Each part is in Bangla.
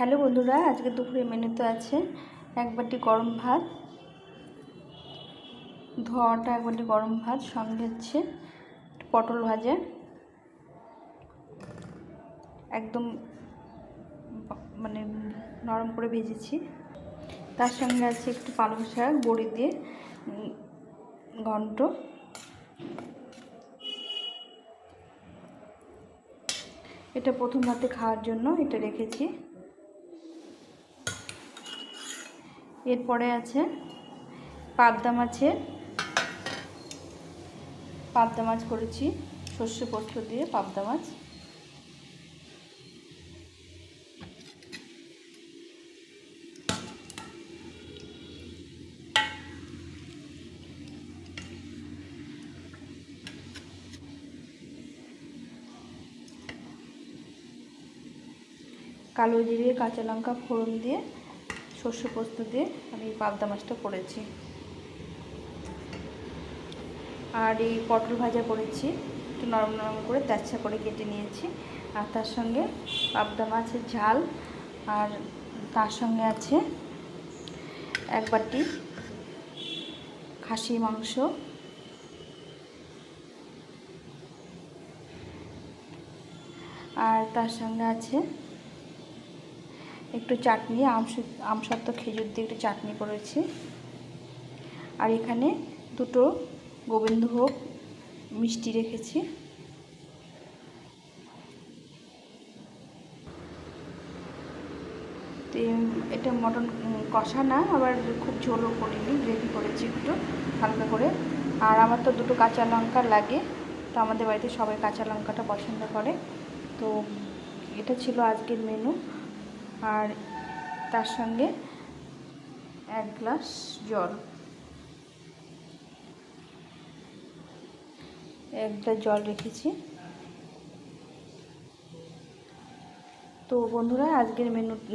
হ্যালো বন্ধুরা, আজকে দুপুরে মেনুতে আছে এক বাটি গরম ভাত, ধোয়াটা এক বাটি গরম ভাত, সঙ্গে হচ্ছে পটল ভাজা, একদম নরম করে ভেজেছি। তার সঙ্গে আছে একটু পালং শাক বড়ি দিয়ে ঘন্ট। এটা প্রথম ভাতে খাওয়ার জন্য এটা রেখেছি। এরপরে আছে পাবদা মাছ করেছি, সর্ষে পোস্ত দিয়ে পাবদা মাছ। কালো জিরে কাঁচা লঙ্কা ফোড়ন দিয়ে সর্ষে পোস্ত দিয়ে আমি পাবদা মাছটা করেছি। আর এই পটল ভাজা করেছি, একটু নরম নরম করে তেচ্ছা করে কেটে নিয়েছি। আর তার সঙ্গে পাবদা মাছের ঝাল, আর তার সঙ্গে আছে এক বাটি খাসি মাংস, আর তার সঙ্গে আছে একটু চাটনি, আমসত্ত্ব খেজুর দিয়ে একটু চাটনি করেছি। আর এখানে দুটো গোবিন্দভোগ মিষ্টি রেখেছি। তো এটা মটন কষা না, আবার খুব ঝোলও করিনি, গ্রেভি করেছি একটু হালকা করে। আর আমার তো দুটো কাঁচা লঙ্কা লাগে, তো আমাদের বাড়িতে সবাই কাঁচা লঙ্কাটা পছন্দ করে। তো এটা ছিল আজকের মেনু। আর তার সঙ্গে এক গ্লাস জল রেখেছি। তো বন্ধুরা, আজকের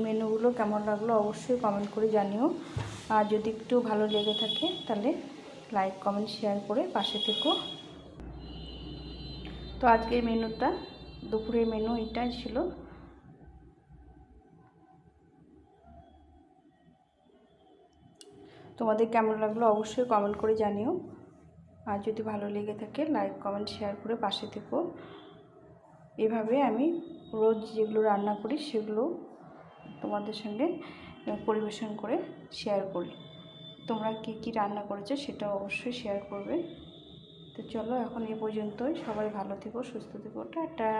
মেনুগুলো কেমন লাগলো অবশ্যই কমেন্ট করে জানিও। আর যদি একটু ভালো লেগে থাকে তাহলে লাইক কমেন্ট শেয়ার করে পাশে থেকো। তো আজকের মেনুটা, দুপুরের মেনু এটাই ছিল। তোমাদের কেমন লাগলো অবশ্যই কমেন্ট করে জানিও। আর যদি ভালো লেগে থাকে লাইক কমেন্ট শেয়ার করে পাশে থেকো। এভাবে আমি রোজ যেগুলো রান্না করি সেগুলো তোমাদের সঙ্গে পরিবেশন করে শেয়ার করি। তোমরা কী রান্না করেছো সেটাও অবশ্যই শেয়ার করবে। তো চলো, এখন এ পর্যন্তই। সবাই ভালো থেকো, সুস্থ থেকো, টাটা।